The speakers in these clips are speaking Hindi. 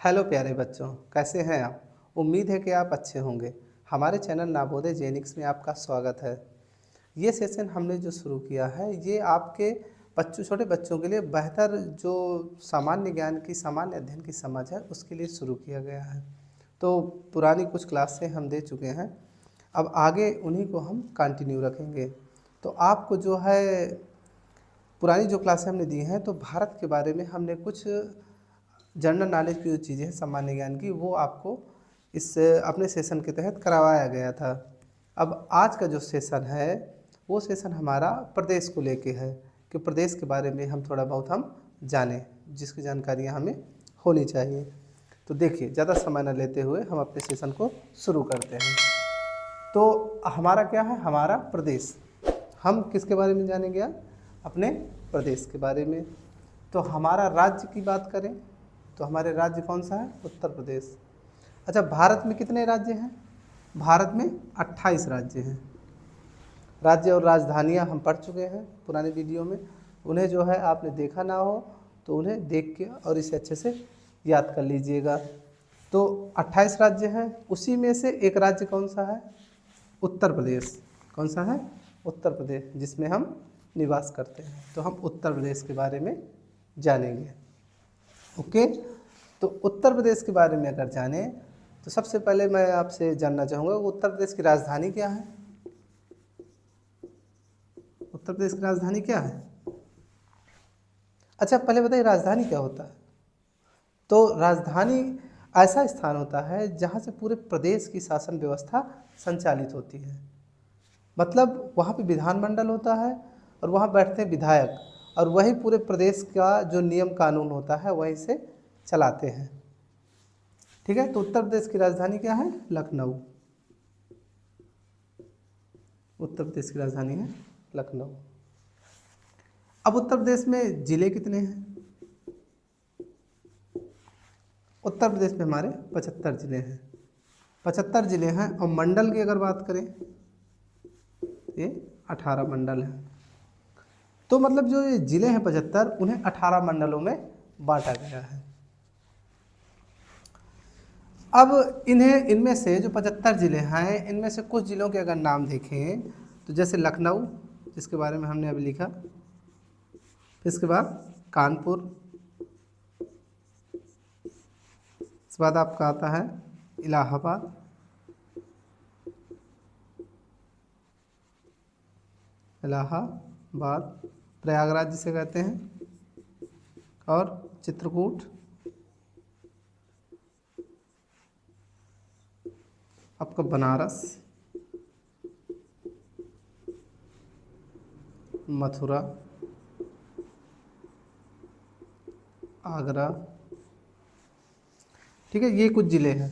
हेलो प्यारे बच्चों, कैसे हैं आप? उम्मीद है कि आप अच्छे होंगे। हमारे चैनल नाबोदे जेनिक्स में आपका स्वागत है। ये सेशन हमने जो शुरू किया है ये आपके छोटे बच्चों के लिए बेहतर जो सामान्य ज्ञान की सामान्य अध्ययन की समझ है उसके लिए शुरू किया गया है। तो पुरानी कुछ क्लासें हम दे चुके हैं, अब आगे उन्हीं को हम कंटिन्यू रखेंगे। तो आपको जो है पुरानी जो क्लासें हमने दी हैं तो भारत के बारे में हमने कुछ जनरल नॉलेज की जो चीज़ें हैं सामान्य ज्ञान की वो आपको इस अपने सेशन के तहत करवाया गया था। अब आज का जो सेशन है वो सेशन हमारा प्रदेश को लेके है कि प्रदेश के बारे में हम थोड़ा बहुत हम जानें, जिसकी जानकारियाँ हमें होनी चाहिए। तो देखिए, ज़्यादा समय न लेते हुए हम अपने सेशन को शुरू करते हैं। तो हमारा क्या है, हमारा प्रदेश। हम किसके बारे में जानेंगे आज? अपने प्रदेश के बारे में। तो हमारा राज्य की बात करें तो हमारे राज्य कौन सा है? उत्तर प्रदेश। अच्छा, भारत में कितने राज्य हैं? भारत में 28 राज्य हैं। राज्य और राजधानियां हम पढ़ चुके हैं पुराने वीडियो में। उन्हें जो है आपने देखा ना हो तो उन्हें देख के और इसे अच्छे से याद कर लीजिएगा। तो 28 राज्य हैं, उसी में से एक राज्य कौन सा है? उत्तर प्रदेश। कौन सा है? उत्तर प्रदेश, जिसमें हम निवास करते हैं। तो हम उत्तर प्रदेश के बारे में जानेंगे। ओके, तो उत्तर प्रदेश के बारे में अगर जाने तो सबसे पहले मैं आपसे जानना चाहूँगा उत्तर प्रदेश की राजधानी क्या है? उत्तर प्रदेश की राजधानी क्या है? अच्छा, पहले बताइए राजधानी क्या होता है? तो राजधानी ऐसा स्थान होता है जहाँ से पूरे प्रदेश की शासन व्यवस्था संचालित होती है। मतलब वहाँ पे विधानमंडल होता है और वहाँ बैठते हैं विधायक, और वही पूरे प्रदेश का जो नियम कानून होता है वहीं से चलाते हैं। ठीक है, तो उत्तर प्रदेश की राजधानी क्या है? लखनऊ। उत्तर प्रदेश की राजधानी है लखनऊ। अब उत्तर प्रदेश में जिले कितने हैं? उत्तर प्रदेश में हमारे 75 जिले हैं। 75 जिले हैं, और मंडल की अगर बात करें ये 18 मंडल हैं। तो मतलब जो ये जिले हैं 75, उन्हें 18 मंडलों में बांटा गया है। अब इनमें से जो 75 ज़िले हैं, इनमें से कुछ ज़िलों के अगर नाम देखें तो जैसे लखनऊ, जिसके बारे में हमने अभी लिखा, फिर इसके बाद कानपुर, इसके बाद आपका आता है इलाहाबाद, प्रयागराज जिसे कहते हैं, और चित्रकूट, आपका बनारस, मथुरा, आगरा। ठीक है, ये कुछ ज़िले हैं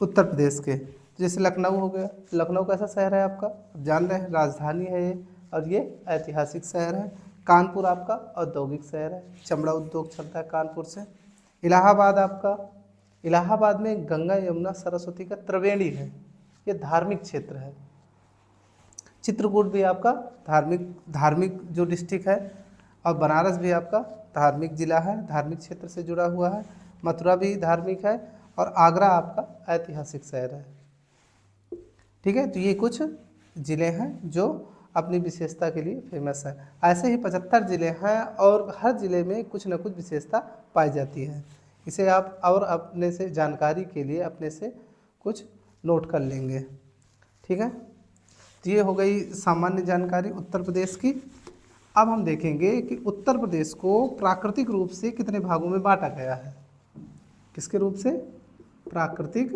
उत्तर प्रदेश के। जैसे लखनऊ हो गया, लखनऊ कैसा शहर है आपका? आप जान रहे हैं, राजधानी है ये, और ये ऐतिहासिक शहर है। कानपुर आपका औद्योगिक शहर है, चमड़ा उद्योग चलता है कानपुर से। इलाहाबाद आपका, इलाहाबाद में गंगा यमुना सरस्वती का त्रिवेणी है, ये धार्मिक क्षेत्र है। चित्रकूट भी आपका धार्मिक जो डिस्ट्रिक्ट है, और बनारस भी आपका धार्मिक जिला है, धार्मिक क्षेत्र से जुड़ा हुआ है। मथुरा भी धार्मिक है, और आगरा आपका ऐतिहासिक शहर है। ठीक है, तो ये कुछ ज़िले हैं जो अपनी विशेषता के लिए फेमस है। ऐसे ही 75 ज़िले हैं, और हर ज़िले में कुछ न कुछ विशेषता पाई जाती है। इसे आप और अपने से जानकारी के लिए अपने से कुछ नोट कर लेंगे। ठीक है, तो ये हो गई सामान्य जानकारी उत्तर प्रदेश की। अब हम देखेंगे कि उत्तर प्रदेश को प्राकृतिक रूप से कितने भागों में बांटा गया है। किसके रूप से? प्राकृतिक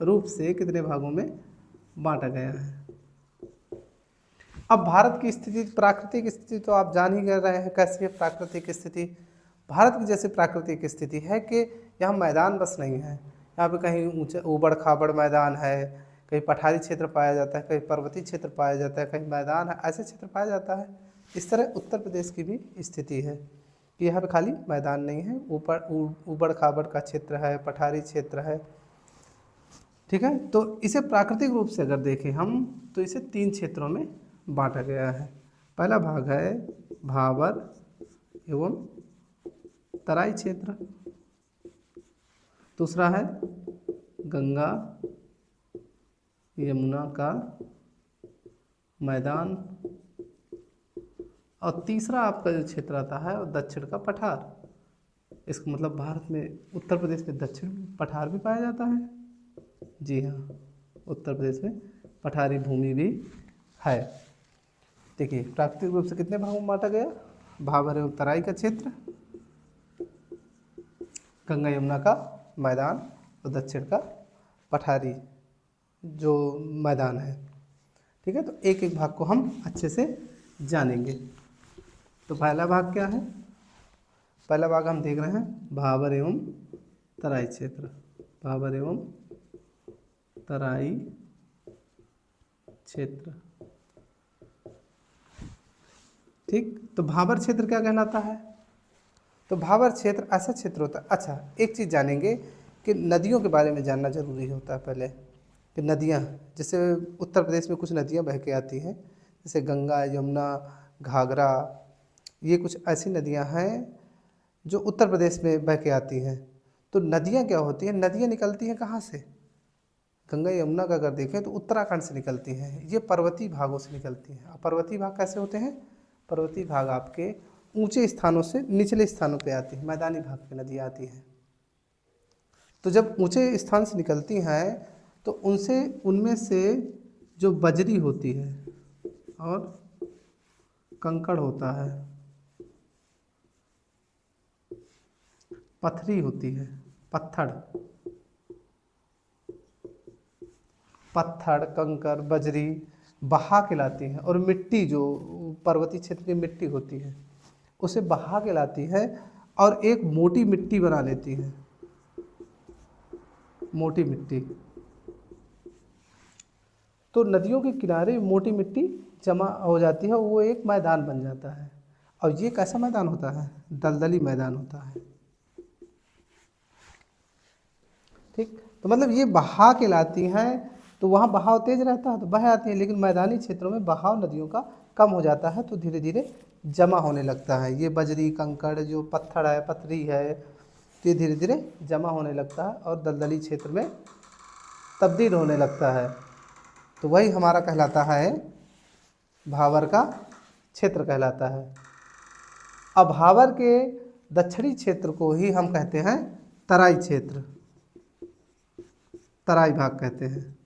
रूप से कितने भागों में बांटा गया है। अब भारत की स्थिति, प्राकृतिक स्थिति तो आप जान ही कर रहे हैं कैसी है प्राकृतिक स्थिति। भारत की जैसे प्राकृतिक स्थिति है कि यहाँ मैदान बस नहीं है, यहाँ पे कहीं ऊंचा ऊबड़ खाबड़ मैदान है, कहीं पठारी क्षेत्र पाया जाता है, कहीं पर्वतीय क्षेत्र पाया जाता है, कहीं मैदान है, ऐसे क्षेत्र पाया जाता है। इस तरह उत्तर प्रदेश की भी स्थिति है कि यहाँ पे खाली मैदान नहीं है, ऊपर ऊबड़ खाबड़ का क्षेत्र है, पठारी क्षेत्र है। ठीक है, तो इसे प्राकृतिक रूप से अगर देखें हम तो इसे 3 क्षेत्रों में बांटा गया है। पहला भाग है भाबर एवं तराई क्षेत्र, दूसरा है गंगा यमुना का मैदान, और तीसरा आपका जो क्षेत्र आता है वो दक्षिण का पठार। इसका मतलब भारत में उत्तर प्रदेश में दक्षिण पठार भी पाया जाता है। जी हाँ, उत्तर प्रदेश में पठारी भूमि भी है। देखिए प्राकृतिक रूप से कितने भागों में बांटा गया, भाबर एवं तराई का क्षेत्र, गंगा यमुना का मैदान और दक्षिण का पठारी जो मैदान है। ठीक है, तो एक एक भाग को हम अच्छे से जानेंगे। तो पहला भाग क्या है, पहला भाग हम देख रहे हैं भाबर एवं तराई क्षेत्र, भाबर एवं तराई क्षेत्र। ठीक, तो भाबर क्षेत्र क्या कहलाता है, तो भाबर क्षेत्र ऐसा क्षेत्र होता है। अच्छा, एक चीज़ जानेंगे कि नदियों के बारे में जानना जरूरी होता है पहले, कि नदियाँ, जैसे उत्तर प्रदेश में कुछ नदियाँ बह के आती हैं, जैसे गंगा यमुना घाघरा, ये कुछ ऐसी नदियाँ हैं जो उत्तर प्रदेश में बह के आती हैं। तो नदियाँ क्या होती हैं, नदियाँ निकलती हैं कहाँ से, गंगा यमुना का अगर देखें तो उत्तराखंड से निकलती हैं, ये पर्वतीय भागों से निकलती हैं। पर्वतीय भाग कैसे होते हैं, पर्वतीय भाग आपके ऊंचे स्थानों से निचले स्थानों पे आती है, मैदानी भाग पे नदियाँ आती हैं। तो जब ऊंचे स्थान से निकलती हैं तो उनमें से जो बजरी होती है और कंकड़ होता है, पथरी होती है, पत्थर कंकड़ बजरी बहा के लाती है, और मिट्टी जो पर्वतीय क्षेत्र की मिट्टी होती है उसे बहा के लाती है और एक मोटी मिट्टी बना लेती है, मोटी मिट्टी। तो नदियों के किनारे मोटी मिट्टी जमा हो जाती है, वो एक मैदान बन जाता है। और ये कैसा मैदान होता है, दलदली मैदान होता है। ठीक, तो मतलब ये बहा के लाती हैं, तो वहाँ बहाव तेज रहता है तो बह आती है, लेकिन मैदानी क्षेत्रों में बहाव नदियों का कम हो जाता है, तो धीरे धीरे जमा होने लगता है। ये बजरी कंकड़ जो पत्थर है पथरी है, तो ये धीरे धीरे जमा होने लगता है और दलदली क्षेत्र में तब्दील होने लगता है। तो वही हमारा कहलाता है भाबर का क्षेत्र कहलाता है। अब भाबर के दक्षिणी क्षेत्र को ही हम कहते हैं तराई क्षेत्र, तराई भाग कहते हैं।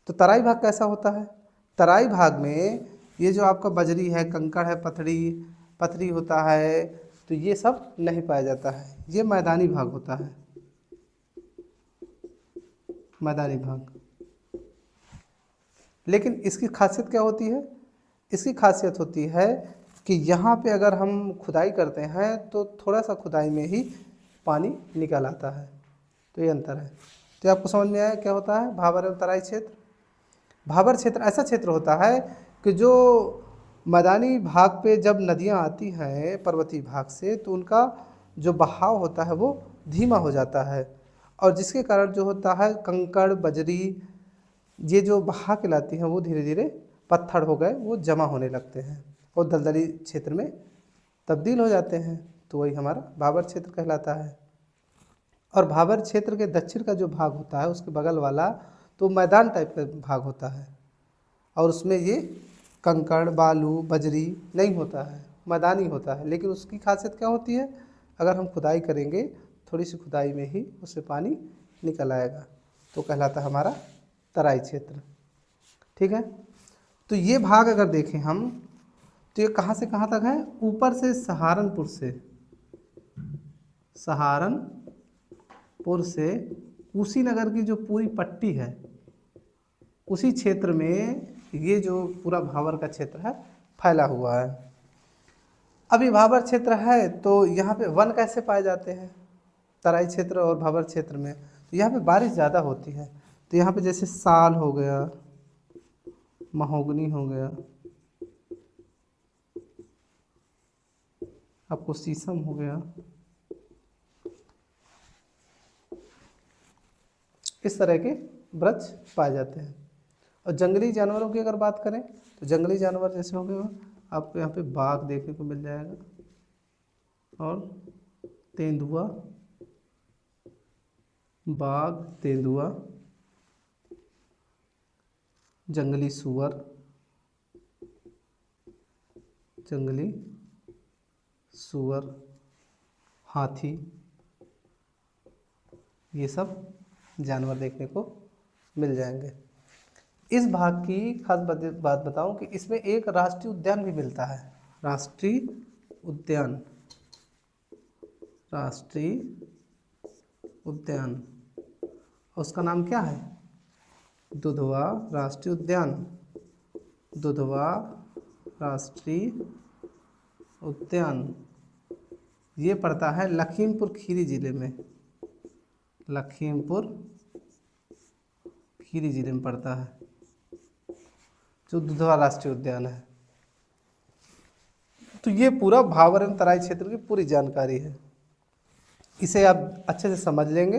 तो तराई भाग कैसा होता है, तराई भाग में ये जो आपका बजरी है कंकड़ है पथरी होता है, तो ये सब नहीं पाया जाता है, ये मैदानी भाग होता है, मैदानी भाग। लेकिन इसकी खासियत क्या होती है, इसकी खासियत होती है कि यहाँ पे अगर हम खुदाई करते हैं तो थोड़ा सा खुदाई में ही पानी निकल आता है, तो ये अंतर है। तो आपको समझ में आया क्या होता है भाबर एवं तराई क्षेत्र। भाबर क्षेत्र ऐसा क्षेत्र होता है कि जो मैदानी भाग पे जब नदियाँ आती हैं पर्वतीय भाग से, तो उनका जो बहाव होता है वो धीमा हो जाता है, और जिसके कारण जो होता है कंकड़ बजरी ये जो बहा के लाती हैं वो धीरे धीरे पत्थर हो गए वो जमा होने लगते हैं और दलदली क्षेत्र में तब्दील हो जाते हैं। तो वही हमारा भाबर क्षेत्र कहलाता है। और भाबर क्षेत्र के दक्षिण का जो भाग होता है उसके बगल वाला तो मैदान टाइप का भाग होता है, और उसमें ये कंकड़ बालू बजरी नहीं होता है, मैदानी होता है। लेकिन उसकी खासियत क्या होती है, अगर हम खुदाई करेंगे थोड़ी सी खुदाई में ही उससे पानी निकल आएगा, तो कहलाता है हमारा तराई क्षेत्र। ठीक है, तो ये भाग अगर देखें हम तो ये कहाँ से कहाँ तक है, ऊपर से सहारनपुर से कुशीनगर की जो पूरी पट्टी है उसी क्षेत्र में ये जो पूरा भाबर का क्षेत्र है फैला हुआ है। अब ये भाबर क्षेत्र है तो यहाँ पे वन कैसे पाए जाते हैं, तराई क्षेत्र और भाबर क्षेत्र में, तो यहाँ पे बारिश ज़्यादा होती है। तो यहाँ पे जैसे साल हो गया, महोगनी हो गया, आपको शीशम हो गया, इस तरह के वृक्ष पाए जाते हैं। और जंगली जानवरों की अगर बात करें तो जंगली जानवर जैसे हो गए आपको यहाँ पे बाघ देखने को मिल जाएगा और तेंदुआ, बाघ, तेंदुआ, जंगली सूअर, जंगली सूअर, हाथी, ये सब जानवर देखने को मिल जाएंगे। इस भाग की खास बात बताऊं कि इसमें एक राष्ट्रीय उद्यान भी मिलता है। राष्ट्रीय उद्यान, राष्ट्रीय उद्यान, उसका नाम क्या है? दुधवा राष्ट्रीय उद्यान, दुधवा राष्ट्रीय उद्यान। ये पड़ता है लखीमपुर खीरी जिले में, लखीमपुर खीरी जिले में पड़ता है जो दुधवा राष्ट्रीय उद्यान है। तो ये पूरा भाबर एवं तराई क्षेत्र की पूरी जानकारी है। इसे आप अच्छे से समझ लेंगे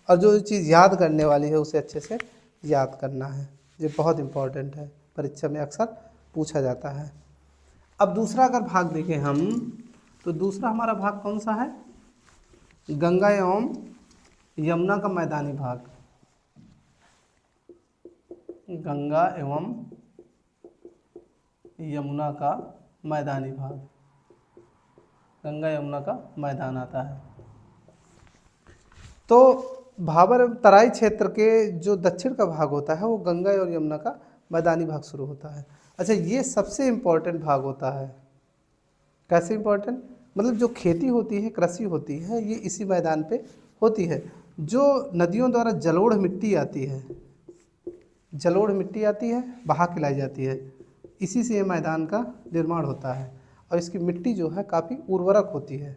और जो चीज़ याद करने वाली है उसे अच्छे से याद करना है। ये बहुत इम्पोर्टेंट है, परीक्षा में अक्सर पूछा जाता है। अब दूसरा अगर भाग देखें हम, तो दूसरा हमारा भाग कौन सा है? गंगा एवं यमुना का मैदानी भाग, गंगा एवं यमुना का मैदानी भाग, गंगा यमुना का मैदान आता है। तो भाबर एवं तराई क्षेत्र के जो दक्षिण का भाग होता है वो गंगा और यमुना का मैदानी भाग शुरू होता है। अच्छा, ये सबसे इम्पोर्टेंट भाग होता है। कैसे इम्पोर्टेंट? मतलब जो खेती होती है, कृषि होती है, ये इसी मैदान पे होती है। जो नदियों द्वारा जलोढ़ मिट्टी आती है, जलोढ़ मिट्टी आती है, बहा के लाई जाती है, इसी से ये मैदान का निर्माण होता है और इसकी मिट्टी जो है काफ़ी उर्वरक होती है।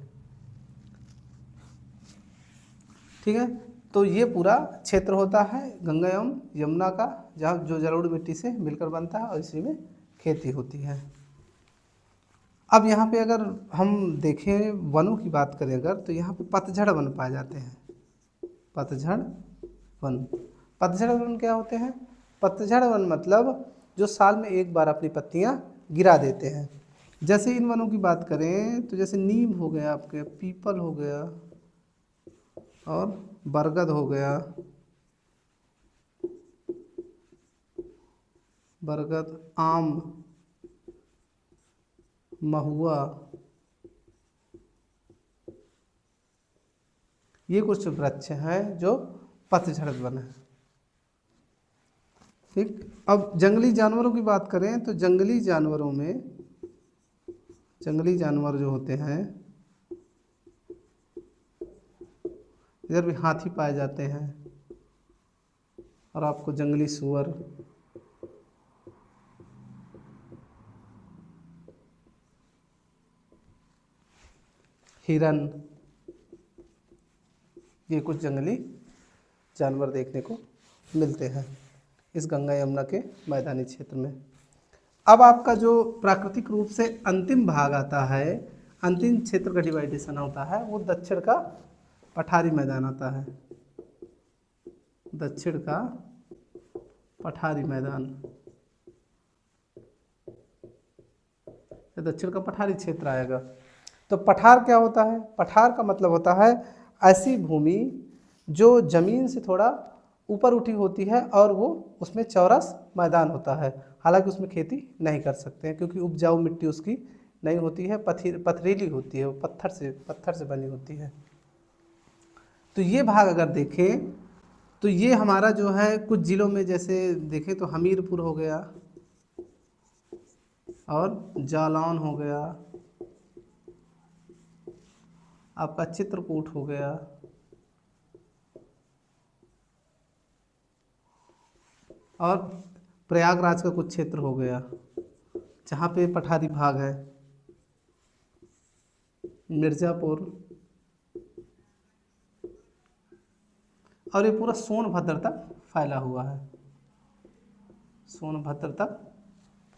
ठीक है, तो ये पूरा क्षेत्र होता है गंगा एवं यमुना का, जहाँ जो जलोढ़ मिट्टी से मिलकर बनता है और इसी में खेती होती है। अब यहाँ पे अगर हम देखें वनों की बात करें अगर, तो यहाँ पे पतझड़ वन पाए जाते हैं। पतझड़ वन, पतझड़ वन क्या होते हैं? पतझड़ वन मतलब जो साल में एक बार अपनी पत्तियाँ गिरा देते हैं। जैसे इन वनों की बात करें तो जैसे नीम हो गया, आपके पीपल हो गया और बरगद हो गया, बरगद, आम, महुआ, ये कुछ वृक्ष हैं जो पतझड़ वन है। ठीक, अब जंगली जानवरों की बात करें तो जंगली जानवरों में, जंगली जानवर जो होते हैं, इधर भी हाथी पाए जाते हैं और आपको जंगली सूअर, हिरन, ये कुछ जंगली जानवर देखने को मिलते हैं इस गंगा यमुना के मैदानी क्षेत्र में। अब आपका जो प्राकृतिक रूप से अंतिम भाग आता है, अंतिम क्षेत्र का डिवाइडेशन होता है, वो दक्षिण का पठारी मैदान आता है, दक्षिण का पठारी मैदान, दक्षिण का पठारी क्षेत्र आएगा। तो पठार क्या होता है? पठार का मतलब होता है ऐसी भूमि जो जमीन से थोड़ा ऊपर उठी होती है और वो उसमें चौरस मैदान होता है। हालांकि उसमें खेती नहीं कर सकते हैं क्योंकि उपजाऊ मिट्टी उसकी नहीं होती है, पथरीली होती है, वो पत्थर से बनी होती है। तो ये भाग अगर देखें तो ये हमारा जो है कुछ ज़िलों में, जैसे देखें तो हमीरपुर हो गया और जालौन हो गया, आपका चित्रकूट हो गया और प्रयागराज का कुछ क्षेत्र हो गया जहाँ पे पठारी भाग है, मिर्ज़ापुर, और ये पूरा सोनभद्र तक फैला हुआ है, सोनभद्र तक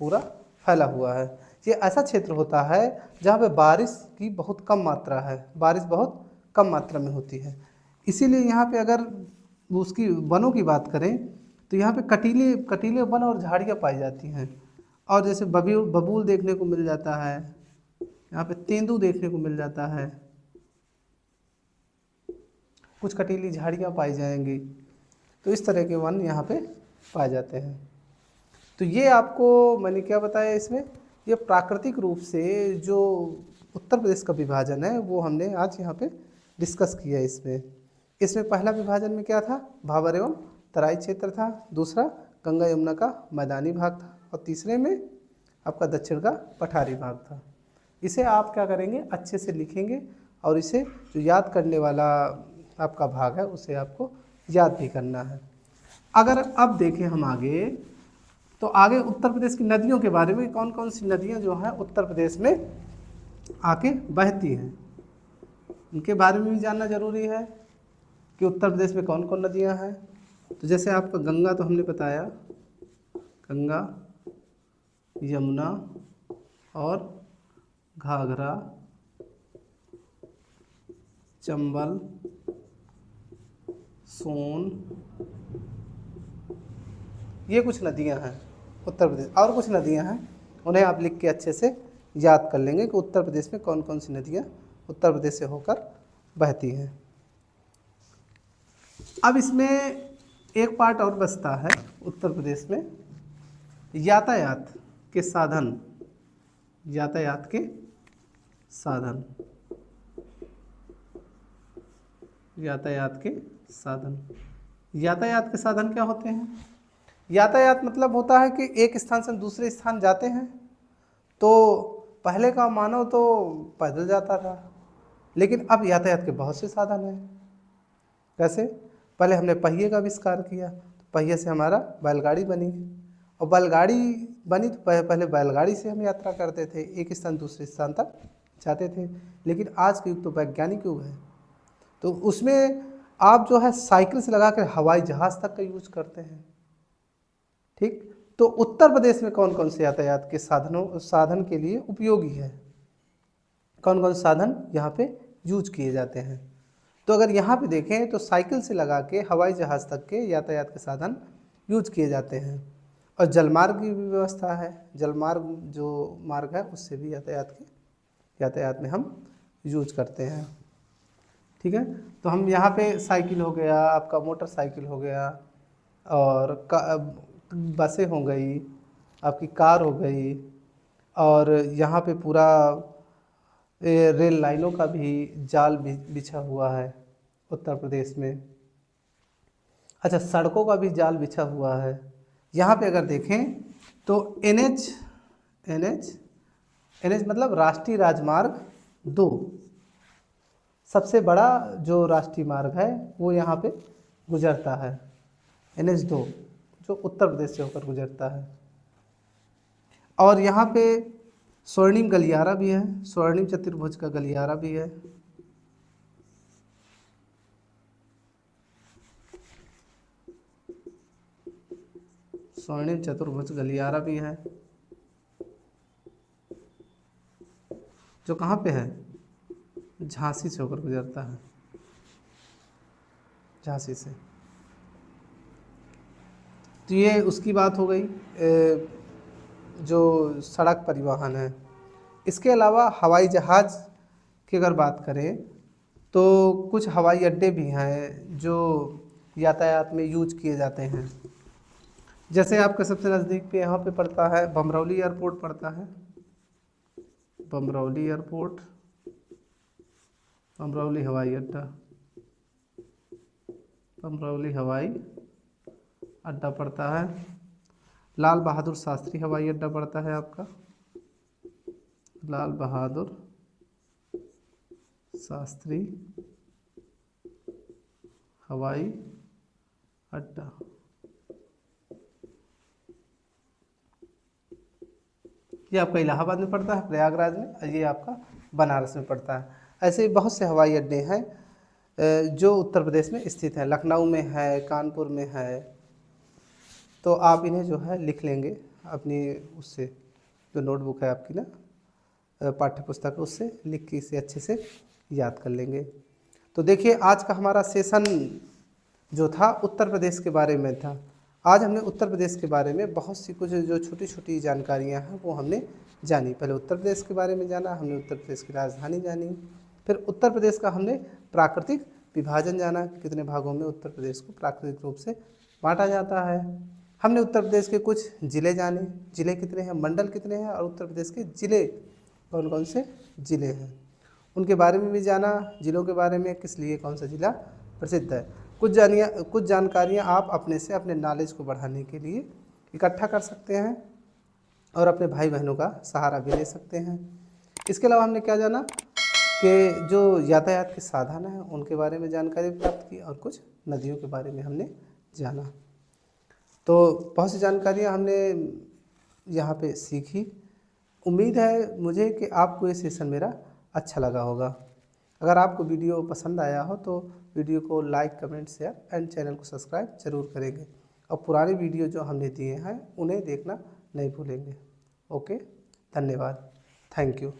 पूरा फैला हुआ है। ये ऐसा क्षेत्र होता है जहाँ पे बारिश की बहुत कम मात्रा है, बारिश बहुत कम मात्रा में होती है। इसीलिए यहाँ पे अगर उसकी वनों की बात करें तो यहाँ पे कटीले वन और झाड़ियाँ पाई जाती हैं, और जैसे बबूल देखने को मिल जाता है, यहाँ पे तेंदू देखने को मिल जाता है, कुछ कटीली झाड़ियाँ पाई जाएंगी। तो इस तरह के वन यहाँ पे पाए जाते हैं। तो ये आपको मैंने क्या बताया इसमें, ये प्राकृतिक रूप से जो उत्तर प्रदेश का विभाजन है वो हमने आज यहाँ पे डिस्कस किया है। इसमें पहला विभाजन में क्या था, भाबर एवं तराई क्षेत्र था, दूसरा गंगा यमुना का मैदानी भाग था, और तीसरे में आपका दक्षिण का पठारी भाग था। इसे आप क्या करेंगे, अच्छे से लिखेंगे, और इसे जो याद करने वाला आपका भाग है उसे आपको याद भी करना है। अगर अब देखें हम आगे, तो आगे उत्तर प्रदेश की नदियों के बारे में, कौन कौन सी नदियाँ जो हैं उत्तर प्रदेश में आके बहती हैं, उनके बारे में भी जानना जरूरी है कि उत्तर प्रदेश में कौन कौन नदियाँ हैं। तो जैसे आपका गंगा तो हमने बताया, गंगा, यमुना और घाघरा, चंबल, सोन, ये कुछ नदियां हैं उत्तर प्रदेश। और कुछ नदियां हैं, उन्हें आप लिख के अच्छे से याद कर लेंगे कि उत्तर प्रदेश में कौन कौन सी नदियां उत्तर प्रदेश से होकर बहती हैं। अब इसमें एक पार्ट और बचता है उत्तर प्रदेश में, यातायात के साधन। यातायात के साधन, यातायात के साधन। यातायात के साधन क्या होते हैं? यातायात मतलब होता है कि एक स्थान से दूसरे स्थान जाते हैं। तो पहले का मानव तो पैदल जाता था, लेकिन अब यातायात के बहुत से साधन हैं। कैसे? पहले हमने पहिए का आविष्कार किया, तो पहिए से हमारा बैलगाड़ी बनी, और बैलगाड़ी बनी तो पहले बैलगाड़ी से हम यात्रा करते थे, एक स्थान दूसरे स्थान तक जाते थे। लेकिन आज का युग तो वैज्ञानिक युग है, तो उसमें आप जो है साइकिल से लगा कर हवाई जहाज़ तक का यूज करते हैं। ठीक, तो उत्तर प्रदेश में कौन कौन से यातायात के साधन के लिए उपयोगी है, कौन कौन साधन यहाँ पे यूज किए जाते हैं? तो अगर यहाँ पे देखें तो साइकिल से लगा के हवाई जहाज़ तक के यातायात के साधन यूज किए जाते हैं। और जलमार्ग की भी व्यवस्था है, जलमार्ग जो मार्ग है उससे भी यातायात में हम यूज करते हैं। ठीक है, तो हम यहाँ पे साइकिल हो गया, आपका मोटरसाइकिल हो गया, और बसें हो गई, आपकी कार हो गई, और यहाँ पे पूरा रेल लाइनों का भी जाल बिछा हुआ है उत्तर प्रदेश में। अच्छा, सड़कों का भी जाल बिछा हुआ है। यहाँ पे अगर देखें तो एनएच मतलब राष्ट्रीय राजमार्ग 2, सबसे बड़ा जो राष्ट्रीय मार्ग है वो यहाँ पे गुजरता है, NH 2, जो उत्तर प्रदेश से होकर गुजरता है। और यहाँ पे स्वर्णिम गलियारा भी है, स्वर्णिम चतुर्भुज का गलियारा भी है। स्वर्णिम चतुर्भुज गलियारा भी है, जो कहाँ पे है? झांसी से होकर गुजरता है, झांसी से। तो ये उसकी बात हो गई जो सड़क परिवहन है। इसके अलावा हवाई जहाज़ की अगर बात करें तो कुछ हवाई अड्डे भी हैं जो यातायात में यूज किए जाते हैं। जैसे आपके सबसे नज़दीक पे यहाँ पे पड़ता है बमरौली एयरपोर्ट पड़ता है, बमरौली एयरपोर्ट, बमरौली हवाई अड्डा, बमरौली हवाई अड्डा पड़ता है। लाल बहादुर शास्त्री हवाई अड्डा पड़ता है आपका, लाल बहादुर शास्त्री हवाई अड्डा। ये आपका इलाहाबाद में पड़ता है, प्रयागराज में, और ये आपका बनारस में पड़ता है। ऐसे बहुत से हवाई अड्डे हैं जो उत्तर प्रदेश में स्थित हैं, लखनऊ में है, कानपुर में है। तो आप इन्हें जो है लिख लेंगे अपनी उससे, जो नोटबुक है आपकी ना, पाठ्य पुस्तक, उससे लिख के इसे अच्छे से याद कर लेंगे। तो देखिए, आज का हमारा सेशन जो था उत्तर प्रदेश के बारे में था। आज हमने उत्तर प्रदेश के बारे में बहुत सी कुछ जो छोटी छोटी जानकारियां हैं वो हमने जानी। पहले उत्तर प्रदेश के बारे में जाना हमने, उत्तर प्रदेश की राजधानी जानी, फिर उत्तर प्रदेश का हमने प्राकृतिक विभाजन जाना, कितने भागों में उत्तर प्रदेश को प्राकृतिक रूप से बांटा जाता है। हमने उत्तर प्रदेश के कुछ ज़िले जाने, ज़िले कितने हैं, मंडल कितने हैं, और उत्तर प्रदेश के ज़िले कौन कौन से ज़िले हैं उनके बारे में भी जाना। ज़िलों के बारे में किस लिए कौन सा ज़िला प्रसिद्ध है। कुछ जानकारियाँ आप अपने से अपने नॉलेज को बढ़ाने के लिए इकट्ठा कर सकते हैं और अपने भाई बहनों का सहारा भी ले सकते हैं। इसके अलावा हमने क्या जाना कि जो यातायात के साधन हैं उनके बारे में जानकारी प्राप्त की, और कुछ नदियों के बारे में हमने जाना। तो बहुत सी जानकारियाँ हमने यहाँ पे सीखी। उम्मीद है मुझे कि आपको ये सेशन मेरा अच्छा लगा होगा। अगर आपको वीडियो पसंद आया हो तो वीडियो को like, comment, share and channel को सब्सक्राइब जरूर करेंगे, और पुराने वीडियो जो हमने दिए हैं उन्हें देखना नहीं भूलेंगे। ओके, धन्यवाद, थैंक यू।